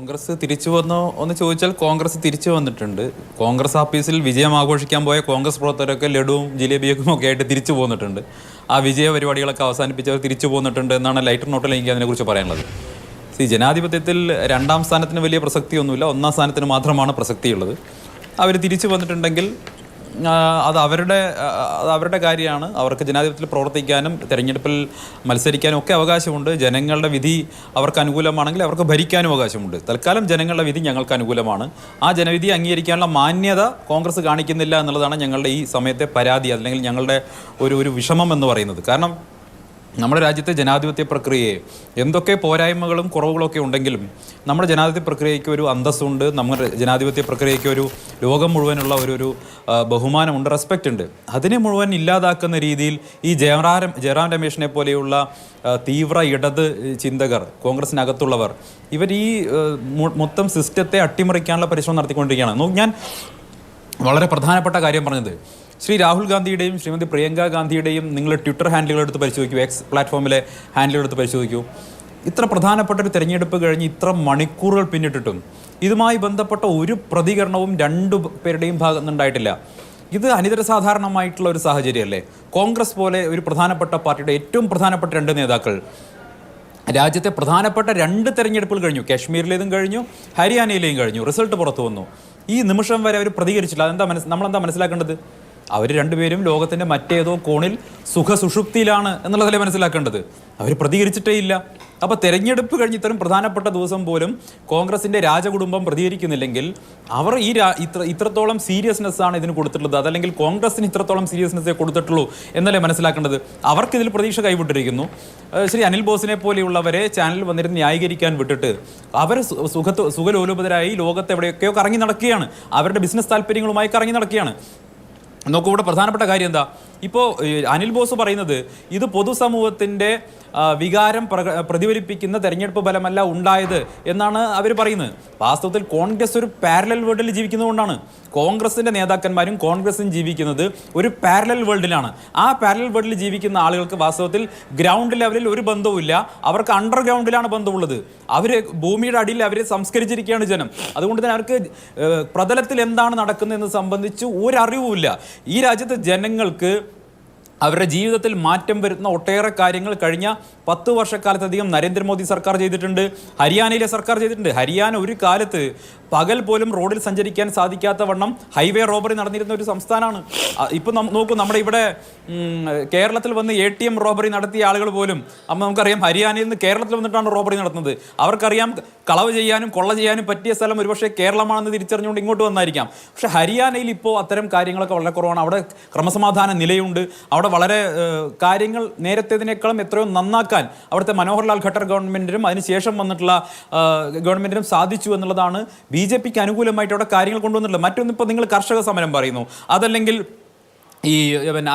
കോൺഗ്രസ് തിരിച്ചു വന്നോ എന്ന് ചോദിച്ചാൽ കോൺഗ്രസ് തിരിച്ചു വന്നിട്ടുണ്ട്. കോൺഗ്രസ് ഓഫീസിൽ വിജയം ആഘോഷിക്കാൻ പോയ കോൺഗ്രസ് പ്രവർത്തകരൊക്കെ ലഡുവും ജിലേബിയൊക്കെ ഒക്കെ ആയിട്ട് തിരിച്ചു പോന്നിട്ടുണ്ട്. ആ വിജയ പരിപാടികളൊക്കെ അവസാനിപ്പിച്ചവർ തിരിച്ചു പോന്നിട്ടുണ്ട് എന്നാണ് ലൈറ്റർ നോട്ടിൽ എനിക്ക് അതിനെക്കുറിച്ച് പറയാനുള്ളത്. ജനാധിപത്യത്തിൽ രണ്ടാം സ്ഥാനത്തിന് വലിയ പ്രസക്തിയൊന്നുമില്ല, ഒന്നാം സ്ഥാനത്തിന് മാത്രമാണ് പ്രസക്തിയുള്ളത്. അവർ തിരിച്ചു വന്നിട്ടുണ്ടെങ്കിൽ അത് അവരുടെ കാര്യമാണ്. അവർക്ക് ജനാധിപത്യത്തിൽ പ്രവർത്തിക്കാനും തെരഞ്ഞെടുപ്പിൽ മത്സരിക്കാനും ഒക്കെ അവകാശമുണ്ട്. ജനങ്ങളുടെ വിധി അവർക്ക് അനുകൂലമാണെങ്കിൽ അവർക്ക് ഭരിക്കാനും അവകാശമുണ്ട്. തൽക്കാലം ജനങ്ങളുടെ വിധി ഞങ്ങൾക്ക് അനുകൂലമാണ്. ആ ജനവിധി അംഗീകരിക്കാനുള്ള മാന്യത കോൺഗ്രസ് കാണിക്കുന്നില്ല എന്നുള്ളതാണ് ഞങ്ങളുടെ ഈ സമയത്തെ പരാതി, അല്ലെങ്കിൽ ഞങ്ങളുടെ ഒരു വിഷമം എന്ന് പറയുന്നത്. കാരണം നമ്മുടെ രാജ്യത്തെ ജനാധിപത്യ പ്രക്രിയയെ എന്തൊക്കെ പോരായ്മകളും കുറവുകളൊക്കെ ഉണ്ടെങ്കിലും നമ്മുടെ ജനാധിപത്യ പ്രക്രിയയ്ക്ക് ഒരു അന്തസ്സുണ്ട്. നമ്മുടെ ജനാധിപത്യ പ്രക്രിയയ്ക്ക് ഒരു ലോകം മുഴുവനുള്ള ഒരു ബഹുമാനമുണ്ട്, റെസ്പെക്റ്റ് ഉണ്ട്. അതിനെ മുഴുവൻ ഇല്ലാതാക്കുന്ന രീതിയിൽ ഈ ജയറാം രമേശിനെ പോലെയുള്ള തീവ്ര ഇടത് ചിന്തകർ, കോൺഗ്രസിനകത്തുള്ളവർ, ഇവർ ഈ മൊത്തം സിസ്റ്റത്തെ അട്ടിമറിക്കാനുള്ള പരിശ്രമം നടത്തിക്കൊണ്ടിരിക്കുകയാണ്. ഞാൻ വളരെ പ്രധാനപ്പെട്ട കാര്യം പറഞ്ഞത്, ശ്രീ രാഹുൽ ഗാന്ധിയുടെയും ശ്രീമതി പ്രിയങ്ക ഗാന്ധിയുടെയും നിങ്ങൾ ട്വിറ്റർ ഹാൻഡിലുകൾ എടുത്ത് പരിശോധിക്കൂ, എക്സ് പ്ലാറ്റ്ഫോമിലെ ഹാൻഡിലുകൾ എടുത്ത് പരിശോധിക്കൂ. ഇത്ര പ്രധാനപ്പെട്ട ഒരു തെരഞ്ഞെടുപ്പ് കഴിഞ്ഞ് ഇത്ര മണിക്കൂറുകൾ പിന്നിട്ടിട്ടും ഇതുമായി ബന്ധപ്പെട്ട ഒരു പ്രതികരണവും രണ്ടു പേരുടെയും ഭാഗത്തു നിന്നുണ്ടായിട്ടില്ല. ഇത് അനിതരസാധാരണമായിട്ടുള്ള ഒരു സാഹചര്യമല്ലേ? കോൺഗ്രസ് പോലെ ഒരു പ്രധാനപ്പെട്ട പാർട്ടിയുടെ ഏറ്റവും പ്രധാനപ്പെട്ട രണ്ട് നേതാക്കൾ രാജ്യത്തെ പ്രധാനപ്പെട്ട രണ്ട് തെരഞ്ഞെടുപ്പുകൾ കഴിഞ്ഞു, കാശ്മീരിലേതും കഴിഞ്ഞു, ഹരിയാനയിലെയും കഴിഞ്ഞു, റിസൾട്ട് പുറത്തു വന്നു. ഈ നിമിഷം വരെ അവർ പ്രതികരിച്ചില്ല. നമ്മളെന്താ മനസ്സിലാക്കേണ്ടത്? അവർ രണ്ടുപേരും ലോകത്തിൻ്റെ മറ്റേതോ കോണിൽ സുഖസുഷുപ്തിയിലാണ് എന്നുള്ളതല്ലേ മനസ്സിലാക്കേണ്ടത്. അവർ പ്രതികരിച്ചിട്ടേ ഇല്ല. അപ്പോൾ തെരഞ്ഞെടുപ്പ് കഴിഞ്ഞ് ഇത്തരം പ്രധാനപ്പെട്ട ദിവസം പോലും കോൺഗ്രസിൻ്റെ രാജകുടുംബം പ്രതികരിക്കുന്നില്ലെങ്കിൽ അവർ ഇത്രത്തോളം സീരിയസ്നെസ്സാണ് ഇതിന് കൊടുത്തിട്ടുള്ളത്, അതല്ലെങ്കിൽ കോൺഗ്രസിന് ഇത്രത്തോളം സീരിയസ്നെസ്സേ കൊടുത്തിട്ടുള്ളൂ എന്നല്ലേ മനസ്സിലാക്കേണ്ടത്. അവർക്കിതിൽ പ്രതീക്ഷ കൈവിട്ടിരിക്കുന്നു. ശ്രീ അനിൽ ബോസിനെ പോലെയുള്ളവരെ ചാനലിൽ വന്നിരുന്ന് ന്യായീകരിക്കാൻ വിട്ടിട്ട് അവർ സുഖലോലുപതരായി ലോകത്ത് എവിടെയൊക്കെയോ കറങ്ങി നടക്കുകയാണ്, അവരുടെ ബിസിനസ് താല്പര്യങ്ങളുമായി കറങ്ങി നടക്കുകയാണ്. നോക്കൂ, ഇവിടെ പ്രധാനപ്പെട്ട കാര്യം എന്താ? ഇപ്പോൾ അനിൽ ബോസ് പറയുന്നത് ഇത് പൊതുസമൂഹത്തിൻ്റെ വികാരം പ്രതിഫലിപ്പിക്കുന്ന തെരഞ്ഞെടുപ്പ് ഫലമല്ല ഉണ്ടായത് എന്നാണ് അവർ പറയുന്നത്. വാസ്തവത്തിൽ കോൺഗ്രസ് ഒരു പാരലൽ വേൾഡിൽ ജീവിക്കുന്നതുകൊണ്ടാണ്. കോൺഗ്രസിൻ്റെ നേതാക്കന്മാരും കോൺഗ്രസും ജീവിക്കുന്നത് ഒരു പാരലൽ വേൾഡിലാണ്. ആ പാരലൽ വേൾഡിൽ ജീവിക്കുന്ന ആളുകൾക്ക് വാസ്തവത്തിൽ ഗ്രൗണ്ട് ലെവലിൽ ഒരു ബന്ധവുമില്ല, അവർക്ക് അണ്ടർഗ്രൗണ്ടിലാണ് ബന്ധമുള്ളത്. അവർ ഭൂമിയുടെ അടിയിൽ അവരെ സംസ്കരിച്ചിരിക്കുകയാണ് ജനം. അതുകൊണ്ട് തന്നെ അവർക്ക് പ്രതലത്തിൽ എന്താണ് നടക്കുന്നതെന്ന് സംബന്ധിച്ച് ഒരറിവുമില്ല. ഈ രാജ്യത്തെ ജനങ്ങൾക്ക് അവരുടെ ജീവിതത്തിൽ മാറ്റം വരുത്തുന്ന ഒട്ടേറെ കാര്യങ്ങൾ കഴിഞ്ഞ 10 വർഷക്കാലത്തധികം നരേന്ദ്രമോദി സർക്കാർ ചെയ്തിട്ടുണ്ട്, ഹരിയാനയിലെ സർക്കാർ ചെയ്തിട്ടുണ്ട്. ഹരിയാന ഒരു കാലത്ത് പകൽ പോലും റോഡിൽ സഞ്ചരിക്കാൻ സാധിക്കാത്ത വണ്ണം ഹൈവേ റോബറി നടന്നിരുന്ന ഒരു സംസ്ഥാനമാണ്. ഇപ്പം നോക്കൂ, നമ്മുടെ ഇവിടെ കേരളത്തിൽ വന്ന് ATM റോബറി നടത്തിയ ആളുകൾ പോലും നമുക്കറിയാം ഹരിയാനയിൽ നിന്ന് കേരളത്തിൽ വന്നിട്ടാണ് റോബറി നടത്തുന്നത്. അവർക്കറിയാം കളവ് ചെയ്യാനും കൊള്ള ചെയ്യാനും പറ്റിയ സ്ഥലം ഒരുപക്ഷെ കേരളമാണെന്ന് തിരിച്ചറിഞ്ഞുകൊണ്ട് ഇങ്ങോട്ട് വന്നായിരിക്കാം. പക്ഷേ ഹരിയാനയിൽ ഇപ്പോൾ അത്തരം കാര്യങ്ങളൊക്കെ വളരെ കുറവാണ്. അവിടെ ക്രമസമാധാന നിലയുണ്ട്. അവിടെ വളരെ കാര്യങ്ങൾ നേരത്തേതിനേക്കാളും എത്രയോ നന്നാക്കാൻ അവിടുത്തെ മനോഹർലാൽ ഖട്ടർ ഗവൺമെന്റിനും അതിനുശേഷം വന്നിട്ടുള്ള ഗവൺമെന്റിനും സാധിച്ചു എന്നുള്ളതാണ്. BJPക്ക് അനുകൂലമായിട്ട് അവിടെ കാര്യങ്ങൾ കൊണ്ടുവന്നിട്ടുള്ളത്. മറ്റൊന്ന്, ഇപ്പോൾ നിങ്ങൾ കർഷക സമരം പറയുന്നു, അതല്ലെങ്കിൽ ഈ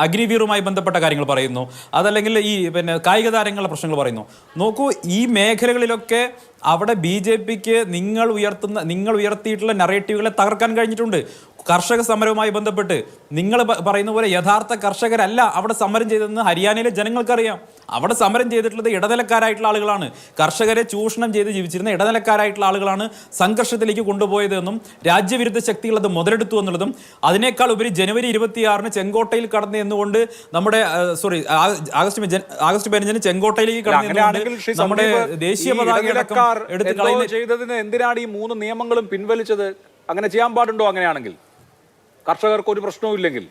അഗ്നിവീറുമായി ബന്ധപ്പെട്ട കാര്യങ്ങൾ പറയുന്നു, അതല്ലെങ്കിൽ ഈ കായിക താരങ്ങളുടെ പ്രശ്നങ്ങൾ പറയുന്നു. നോക്കൂ, ഈ മേഖലകളിലൊക്കെ അവിടെ BJPക്ക് നിങ്ങൾ ഉയർത്തിയിട്ടുള്ള നറേറ്റീവുകളെ തകർക്കാൻ കഴിഞ്ഞിട്ടുണ്ട്. കർഷക സമരവുമായി ബന്ധപ്പെട്ട് നിങ്ങൾ പറയുന്ന പോലെ യഥാർത്ഥ കർഷകരല്ല അവിടെ സമരം ചെയ്തതെന്ന് ഹരിയാനയിലെ ജനങ്ങൾക്കറിയാം. അവിടെ സമരം ചെയ്തിട്ടുള്ളത് ഇടനിലക്കാരായിട്ടുള്ള ആളുകളാണ്. കർഷകരെ ചൂഷണം ചെയ്ത് ജീവിച്ചിരുന്ന ഇടനിലക്കാരായിട്ടുള്ള ആളുകളാണ് സംഘർഷത്തിലേക്ക് കൊണ്ടുപോയതെന്നും രാജ്യവിരുദ്ധ ശക്തികൾ അത് മുതലെടുത്തു എന്നുള്ളതും, അതിനേക്കാൾ ഉപരി ജനുവരി 26 ചെങ്കോട്ടയിൽ കടന്നു എന്നുകൊണ്ട് നമ്മുടെ ആഗസ്റ്റ് 15 ചെങ്കോട്ടയിലേക്ക് കടന്നു നമ്മുടെ ദേശീയ പതാക ചെയ്തതിന് എന്തിനാണ് ഈ 3 നിയമങ്ങളും പിൻവലിച്ചത്? അങ്ങനെ ചെയ്യാൻ പാടുണ്ടോ? അങ്ങനെയാണെങ്കിൽ കർഷകർക്ക് ഒരു പ്രശ്നവും ഇല്ലെങ്കിൽ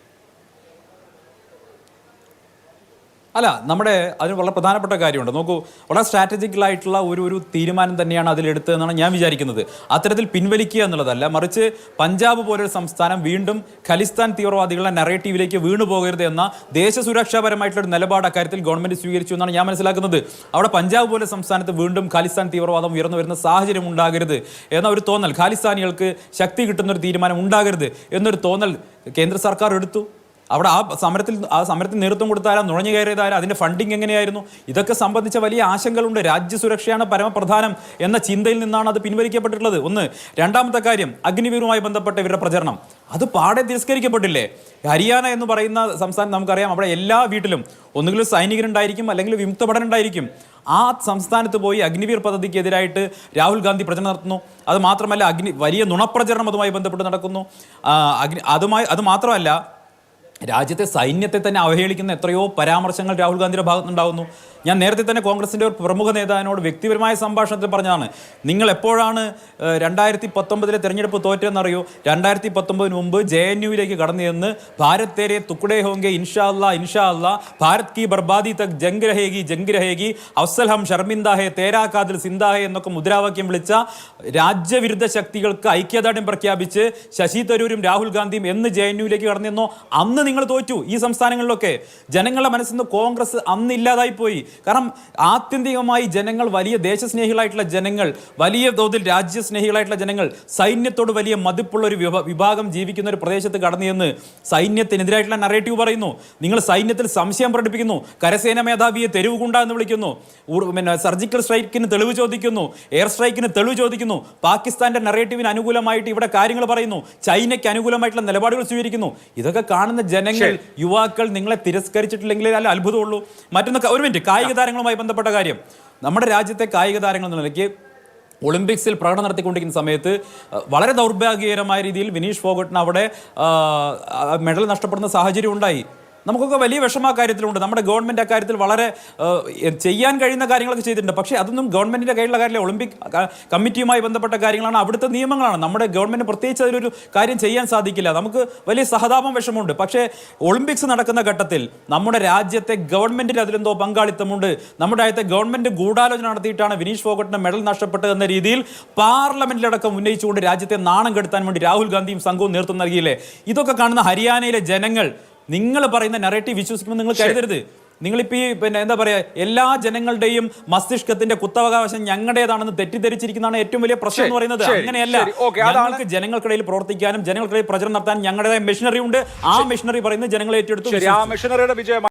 അല്ല, നമ്മുടെ അതിന് വളരെ പ്രധാനപ്പെട്ട കാര്യമുണ്ട്. നോക്കൂ, വളരെ സ്ട്രാറ്റജിക്കലായിട്ടുള്ള ഒരു തീരുമാനം തന്നെയാണ് അതിലെടുത്തതെന്നാണ് ഞാൻ വിചാരിക്കുന്നത്. അത്തരത്തിൽ പിൻവലിക്കുക എന്നുള്ളതല്ല, മറിച്ച് പഞ്ചാബ് പോലൊരു സംസ്ഥാനം വീണ്ടും ഖലിസ്ഥാൻ തീവ്രവാദികളുടെ നറേറ്റീവിലേക്ക് വീണു പോകരുത് എന്ന ദേശസുരക്ഷാപരമായിട്ടുള്ള നിലപാട് അക്കാര്യത്തിൽ ഗവൺമെന്റ് സ്വീകരിച്ചു എന്നാണ് ഞാൻ മനസ്സിലാക്കുന്നത്. അവിടെ പഞ്ചാബ് പോലെ സംസ്ഥാനത്ത് വീണ്ടും ഖലിസ്ഥാൻ തീവ്രവാദം ഉയർന്നു വരുന്ന സാഹചര്യം ഉണ്ടാകരുത് എന്ന ഒരു തോന്നൽ, ഖാലിസ്ഥാനികൾക്ക് ശക്തി കിട്ടുന്ന ഒരു തീരുമാനം ഉണ്ടാകരുത് എന്നൊരു തോന്നൽ കേന്ദ്ര സർക്കാർ എടുത്തു. അവിടെ ആ സമരത്തിൽ നേതൃത്വം കൊടുത്താലും നുഴഞ്ഞു കയറിയതാരും അതിന്റെ ഫണ്ടിങ് എങ്ങനെയായിരുന്നു, ഇതൊക്കെ സംബന്ധിച്ച വലിയ ആശങ്കകളുണ്ട്. രാജ്യസുരക്ഷയാണ് പരമപ്രധാനം എന്ന ചിന്തയിൽ നിന്നാണ് അത് പിൻവലിക്കപ്പെട്ടിട്ടുള്ളത്. ഒന്ന്. രണ്ടാമത്തെ കാര്യം, അഗ്നിവീറുമായി ബന്ധപ്പെട്ട ഇവരുടെ പ്രചരണം അത് പാടെ തിരസ്കരിക്കപ്പെട്ടില്ലേ? ഹരിയാന എന്ന് പറയുന്ന സംസ്ഥാനം നമുക്കറിയാം, അവിടെ എല്ലാ വീട്ടിലും ഒന്നുകിൽ സൈനികരുണ്ടായിരിക്കും അല്ലെങ്കിൽ വിമുക്ത ഭടനുണ്ടായിരിക്കും. ആ സംസ്ഥാനത്ത് പോയി അഗ്നിവീർ പദ്ധതിക്കെതിരായിട്ട് രാഹുൽ ഗാന്ധി പ്രചരണം നടത്തുന്നു. അത് മാത്രമല്ല, വലിയ നുണപ്രചരണം അതുമായി ബന്ധപ്പെട്ട് നടക്കുന്നു. അത് മാത്രമല്ല, രാജ്യത്തെ സൈന്യത്തെ തന്നെ അവഹേളിക്കുന്ന എത്രയോ പരാമർശങ്ങൾ രാഹുൽ ഗാന്ധിയുടെ ഭാഗത്തുനിന്നുണ്ടാകുന്നു. ഞാൻ നേരത്തെ തന്നെ കോൺഗ്രസിൻ്റെ ഒരു പ്രമുഖ നേതാവിനോട് വ്യക്തിപരമായ സംഭാഷണത്തിൽ പറഞ്ഞതാണ്, നിങ്ങൾ എപ്പോഴാണ് 2019 തെരഞ്ഞെടുപ്പ് തോറ്റെന്നറിയോ? 2019 മുമ്പ് JNUവിലേക്ക് കടന്നു ചെന്ന് ഭാരത് തേരെ തുക്കടേ ഹോങ്കെ ഇൻഷാ അല്ലാ ഇൻഷാ അല്ലാ, ഭാരത് കി ബർബാദി തക് ജംഗ് രഹേഗി, അഫ്സൽ ഹം ഷർമിന്ദ ഹെ, തേരാ കാതിൽ സിന്ദാ ഹെ എന്നൊക്കെ മുദ്രാവാക്യം വിളിച്ച രാജ്യവിരുദ്ധ ശക്തികൾക്ക് ഐക്യദാർഢ്യം പ്രഖ്യാപിച്ച് ശശി തരൂരും രാഹുൽ ഗാന്ധിയും എന്ന് JNUവിലേക്ക് കടന്നു ചെന്നോ അന്ന് നിങ്ങൾ തോറ്റു. ഈ സംസ്ഥാനങ്ങളിലൊക്കെ ജനങ്ങളുടെ മനസ്സിൽ നിന്ന് കോൺഗ്രസ് അന്ന് ഇല്ലാതായി പോയി. കാരണം ആത്യന്തികമായി ജനങ്ങൾ, വലിയ ദേശസ്നേഹികളായിട്ടുള്ള ജനങ്ങൾ, വലിയ തോതിൽ രാജ്യസ്നേഹികളായിട്ടുള്ള ജനങ്ങൾ, സൈന്യത്തോട് വലിയ മതിപ്പുള്ള ഒരു വിഭാഗം ജീവിക്കുന്ന ഒരു പ്രദേശത്ത് കടന്നു ചെന്ന് സൈന്യത്തിനെതിരായിട്ടുള്ള നറേറ്റീവ് പറയുന്നു. നിങ്ങൾ സൈന്യത്തിൽ സംശയം പ്രകടിപ്പിക്കുന്നു, കരസേന മേധാവിയെ തെരുവ് ഗുണ്ട എന്ന് വിളിക്കുന്നു, സർജിക്കൽ സ്ട്രൈക്കിന് തെളിവ് ചോദിക്കുന്നു, എയർ സ്ട്രൈക്കിന് തെളിവ് ചോദിക്കുന്നു, പാകിസ്ഥാന്റെ നറേറ്റീവിന് അനുകൂലമായിട്ട് ഇവിടെ കാര്യങ്ങൾ പറയുന്നു, ചൈനയ്ക്ക് അനുകൂലമായിട്ടുള്ള നിലപാടുകൾ സ്വീകരിക്കുന്നു. ഇതൊക്കെ കാണുന്ന ജനങ്ങൾ, യുവാക്കൾ നിങ്ങളെ തിരസ്കരിച്ചിട്ടില്ലെങ്കിൽ അല്ല അത്ഭുതമുള്ളൂ. മറ്റൊന്ന്, ഒരു മിനിറ്റ്, കായിക താരങ്ങളുമായി ബന്ധപ്പെട്ട കാര്യം. നമ്മുടെ രാജ്യത്തെ കായിക താരങ്ങൾ എന്ന നിലയ്ക്ക് ഒളിമ്പിക്സിൽ പ്രകടനം നടത്തിക്കൊണ്ടിരിക്കുന്ന സമയത്ത് വളരെ ദൗർഭാഗ്യകരമായ രീതിയിൽ വിനീഷ് ഫോഗട്ടിന് അവിടെ മെഡൽ നഷ്ടപ്പെടുന്ന സാഹചര്യം ഉണ്ടായി. നമുക്കൊക്കെ വലിയ വിഷമ കാര്യത്തിലുണ്ട്. നമ്മുടെ ഗവൺമെൻറ് അക്കാര്യത്തിൽ വളരെ ചെയ്യാൻ കഴിയുന്ന കാര്യങ്ങളൊക്കെ ചെയ്തിട്ടുണ്ട്. പക്ഷേ അതൊന്നും ഗവൺമെൻറ്റിൻ്റെ കയ്യിലുള്ള കാര്യമില്ല. ഒളിമ്പിക് കമ്മിറ്റിയുമായി ബന്ധപ്പെട്ട കാര്യങ്ങളാണ്, അവിടുത്തെ നിയമങ്ങളാണ്. നമ്മുടെ ഗവൺമെൻറ് പ്രത്യേകിച്ച് അതിലൊരു കാര്യം ചെയ്യാൻ സാധിക്കില്ല. നമുക്ക് വലിയ സഹതാപം, വിഷമമുണ്ട്. പക്ഷേ ഒളിമ്പിക്സ് നടക്കുന്ന ഘട്ടത്തിൽ നമ്മുടെ രാജ്യത്തെ ഗവൺമെൻറ്റിന് അതിലെന്തോ പങ്കാളിത്തമുണ്ട്, നമ്മുടെ രാജ്യത്തെ ഗവൺമെൻറ് ഗൂഢാലോചന നടത്തിയിട്ടാണ് വിനീഷ് ഫോഗട്ടിന് മെഡൽ നഷ്ടപ്പെട്ടത് എന്ന രീതിയിൽ പാർലമെന്റിലടക്കം ഉന്നയിച്ചുകൊണ്ട് രാജ്യത്തെ നാണം കെടുത്താൻ വേണ്ടി രാഹുൽ ഗാന്ധിയും സംഘവും നേതൃത്വം നൽകിയില്ലേ? ഇതൊക്കെ കാണുന്ന ഹരിയാനയിലെ ജനങ്ങൾ നിങ്ങൾ പറയുന്ന നറേറ്റീവ് വിശ്വസിക്കുമെന്ന് നിങ്ങൾ കരുതരുത്. നിങ്ങളിപ്പോ ഈ എന്താ പറയാ, എല്ലാ ജനങ്ങളുടെയും മസ്തിഷ്കത്തിന്റെ കുത്തവകാശം ഞങ്ങളുടേതാണെന്ന് തെറ്റിദ്ധരിച്ചിരിക്കുന്നതാണ് ഏറ്റവും വലിയ പ്രശ്നം എന്ന് പറയുന്നത്. അങ്ങനെയല്ല, ഞങ്ങൾക്ക് ജനങ്ങൾക്കിടയിൽ പ്രവർത്തിക്കാനും ജനങ്ങൾക്കിടയിൽ പ്രചരണം നടത്താനും ഞങ്ങളുടേതായ മെഷീനറി ഉണ്ട്. ആ മെഷീനറി പറയുന്നത് ജനങ്ങളെ ഏറ്റെടുത്തു. ആ മെഷീനറിയുടെ വിജയം